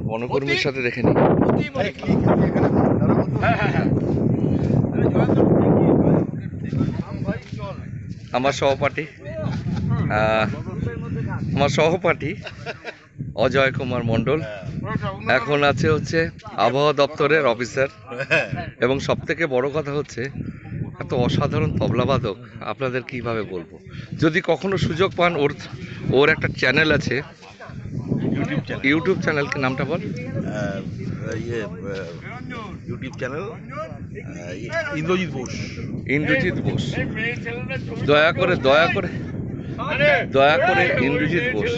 বনকর্মীর সাথে দেখে নি। আমার সহপাঠী অজয় কুমার মণ্ডল এখন আছে হচ্ছে আবহাওয়া দপ্তরের অফিসার, এবং সব থেকে বড় কথা হচ্ছে এত অসাধারণ তবলাবাদক, আপনাদের কিভাবে বলবো। যদি কখনো সুযোগ পান, ওর একটা চ্যানেল আছে, ইউটিউব চ্যানেল, কি নামটা বল? YouTube channel Indrajit Bose. দয়া করে ইন্দ্রজিৎ বোস।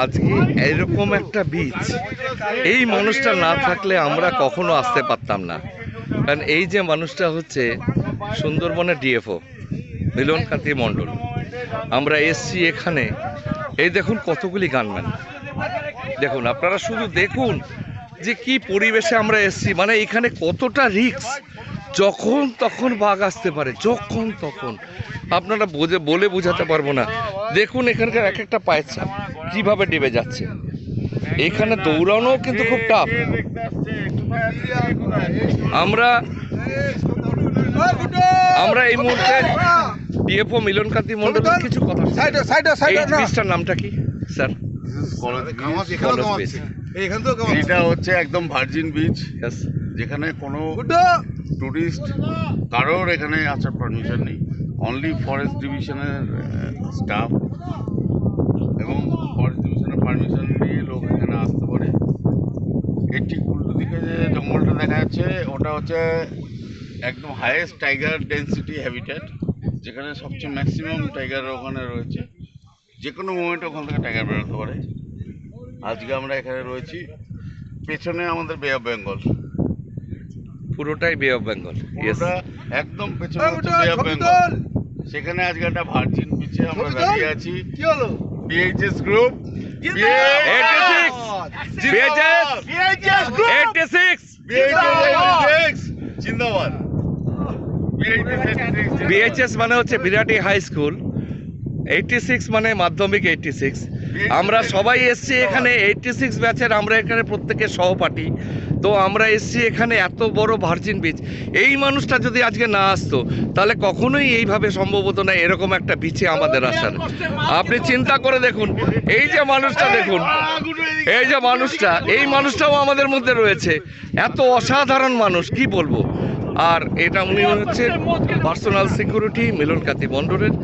আজকে এরকম একটা বীজ, এই মানুষটা না থাকলে আমরা কখনো আসতে পারতাম না। কারণ এই যে মানুষটা হচ্ছে সুন্দরবনের ডিএফও মিলনকান্তি মণ্ডল। আমরা এসছি এখানে, এই দেখুন কতগুলি গানম্যান, দেখুন আপনারা শুধু দেখুন যে কি পরিবেশে আমরা এসছি। মানে এখানে কতটা রিস্ক, যখন তখন বাঘ আসতে পারে, যখন তখন, আপনারা বলে বোঝাতে পারবো না। দেখুন এখানকার এক একটা পায়ের ছাপ কিভাবে ডেবে যাচ্ছে। এখানে দৌড়ানো কিন্তু খুব টাফ। আমরা এই মুহূর্তে ডিএফও মিলনকান্তি মণ্ডলের কিছু কথা। এই বীজটার নামটা কি স্যার? এটা হচ্ছে একদম ভার্জিন বিচ, যেখানে কোনো টুরিস্ট কারোর এখানে আসার পারমিশন নেই। অনলি ফরেস্ট ডিভিশনের স্টাফ এবং ফরেস্ট ডিভিশনের পারমিশন নিয়ে লোক এখানে আসতে পারে। এর ঠিক উল্টো দিকে যে জঙ্গলটা দেখা যাচ্ছে, ওটা হচ্ছে একদম হাইয়েস্ট টাইগার ডেন্সিটি হ্যাবিটেট, যেখানে সবচেয়ে ম্যাক্সিমাম টাইগার ওখানে রয়েছে। যে কোনো মোমেন্টে ওখান থেকে টাইগার বেরোতে পারে। আজকে আমরা এখানে রয়েছি, পেছনে আমাদের বে অফ বেঙ্গল, পুরোটাই বে অফ বেঙ্গল, একদম পেছনে হচ্ছে বে অফ বেঙ্গল। সেখানে আজকে একটা ভার্জিন বিচে আমরা দাঁড়িয়ে আছি। কি হলো? বিএইচএস গ্রুপ 86 জিন্দাবাদ। বিএইচএস মানে হচ্ছে বিরাটি হাই স্কুল, 86 মানে মাধ্যমিক 86। আমরা সবাই এসছি এখানে 86 ব্যাচের, আমরা এখানে প্রত্যেকের সহপাঠী। তো আমরা এসছি এখানে এত বড় ভার্জিন বিচ। এই মানুষটা যদি আজকে না আসতো, তাহলে কখনোই এইভাবে সম্ভব হতো না এরকম একটা বিচে আমাদের আসার। আপনি চিন্তা করে দেখুন, এই যে মানুষটা দেখুন, এই মানুষটাও আমাদের মধ্যে রয়েছে। এত অসাধারণ মানুষ, কি বলবো। আর এটা উনি হচ্ছে পার্সোনাল সিকিউরিটি মিলনকান্তি মণ্ডলের।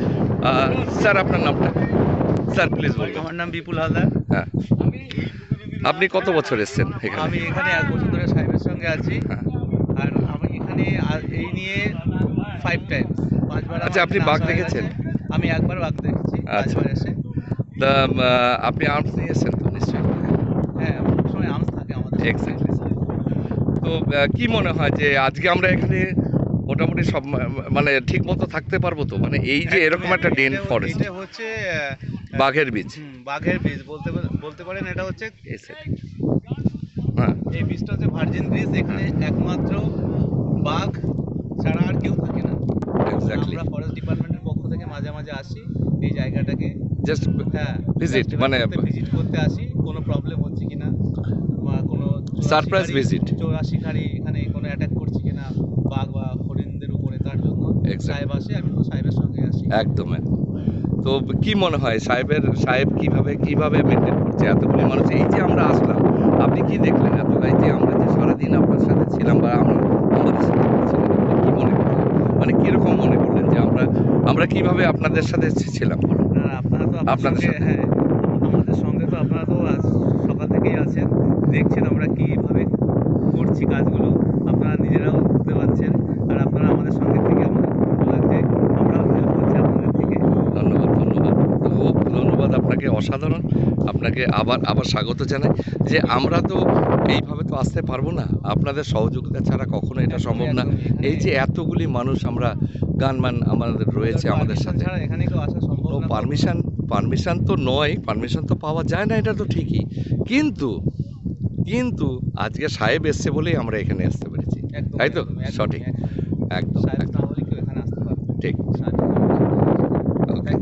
স্যার আপনার নামটা স্যার প্লিজ বলুন। আমার নাম বিপুল হালদার। হ্যাঁ, আপনি কত বছর এসেছেন এখানে? আমি এখানে 1 বছর ধরে সাহেবের সঙ্গে আছি। আর আমি এখানে এই নিয়ে 5 টাইম 5 বার। আচ্ছা, আপনি বাঘ দেখেছেন? আমি একবার বাঘ দেখেছি। আচ্ছা, এসে তা আপনি আর্মস নিয়ে এসেছেন তো নিশ্চয়ই? হ্যাঁ, সবসময় আর্মস থাকে আমাদের। এক্স্যাক্টলি। তো কি মনে হয় যে আজকে আমরা এখানে মোটামুটি সব মানে ঠিক মতো থাকতে পারবো তো? মানে এই যে এরকম একটা ডেন ফরেস্ট, এটা হচ্ছে বাঘের বীজ। বাঘের বীজ বলতে পারেন। এটা হচ্ছে হ্যাঁ, এই বীজটা হচ্ছে ভার্জিন বীজ। এখানে একমাত্র বাঘ ছাড়া আর কেউ থাকে না। এক্স্যাক্টলি। আমরা ফরেস্ট ডিপার্টমেন্টের পক্ষ থেকে মাঝে মাঝে আসি এই জায়গাটাকে জাস্ট হ্যাঁ ভিজিট, মানে ভিজিট করতে আসি, কোনো প্রবলেম হচ্ছে কিনা বা কোনো সারপ্রাইজ ভিজিট, চোরা শিকারি এখানে কোনো অ্যাটাক করছে কিনা বাঘ বা হরিণদের উপরে, তার জন্য সাহেব আসে। আমি তো সাহেবের সঙ্গে আসি। একদম। তো কি মনে হয় সাহেব কিভাবে মেনটেন করছে এতগুলি মানুষ? এই যে আমরা আসলাম, আপনি কি দেখলেন? এত এই যে আমরা যে সারাদিন আপনার সাথে ছিলাম বা আমাদের সাথে ছিলেন, কি মনে করলেন? মানে কিরকম মনে করলেন যে আমরা কিভাবে আপনাদের সাথে ছিলাম? না, আপনারা তো আপনাদের সঙ্গে, হ্যাঁ আমাদের সঙ্গে তো আপনারা তো সকাল থেকেই আছেন, দেখছেন আমরা কীভাবে করছি কাজগুলো, আপনারা নিজেরাও বুঝতে পারছেন। আর আপনারা আমাদের সঙ্গে থেকে আমাদের খুব ভালো লাগছে, আমরাও হেল্প করছি আপনাদের থেকে। ধন্যবাদ। খুব ধন্যবাদ আপনাকে, অসাধারণ। আপনাকে আবার স্বাগত জানাই। যে আমরা তো এইভাবে তো আসতে পারবো না, আপনাদের সহযোগিতা ছাড়া কখনো এটা সম্ভব না। এই যে এতগুলি মানুষ, আমরা গানম্যান আমাদের রয়েছে আমাদের সাথে, এখানে কেউ আসা সম্ভব না। পারমিশন তো নয়, পারমিশন তো পাওয়া যায় না, এটা তো ঠিকই। কিন্তু আজকে সাহেব এসছে বলেই আমরা এখানে আসতে পেরেছি। একদম, তাই তো? একদম, একদম, সঠিক। একদম। একদম সাহেব একদম না হলে কেউ এখানে আসতে পারবে না। ঠিক। সাহেব। ওকে।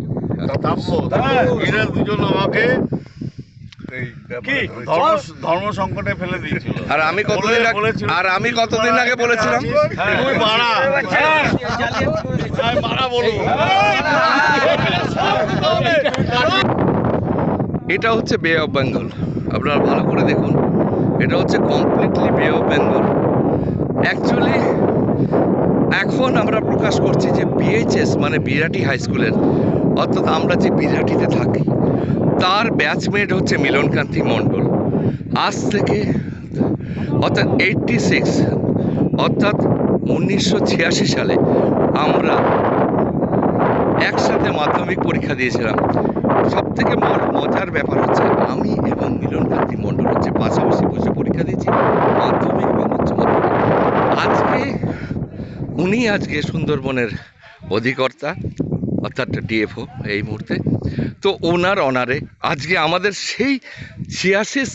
এরা দুজন আমাকে ধর্ম সংকটে ফেলে দিয়েছিল। আর আমি কতদিন আগে বলেছিল, বলেছিলাম তুই মারা, মারা বলবো। এটা হচ্ছে বে অফ বেঙ্গল। আপনারা ভালো করে দেখুন, এটা হচ্ছে কমপ্লিটলি বে অফ বেঙ্গল। অ্যাকচুয়ালি এখন আমরা প্রকাশ করছি যে বিএইচএস মানে বিরাটি হাই স্কুলের, অর্থাৎ আমরা যে বিরাটিতে থাকি তার ব্যাচমেট হচ্ছে মিলনকান্তি মণ্ডল। আজ থেকে অর্থাৎ 86 অর্থাৎ 1986 সালে আমরা একসাথে মাধ্যমিক পরীক্ষা দিয়েছিলাম। সব থেকে মজার ব্যাপার হচ্ছে আমি এবং মিলনকান্তি মণ্ডল হচ্ছে পাশাপাশি বসে পরীক্ষা দিয়েছি মাধ্যমিক এবং উচ্চ মাধ্যমিক। উনি আজকে সুন্দরবনের অধিকর্তা অর্থাৎ ডিএফও এই মুহূর্তে। তো ওনার অনারে আজকে আমাদের সেই 86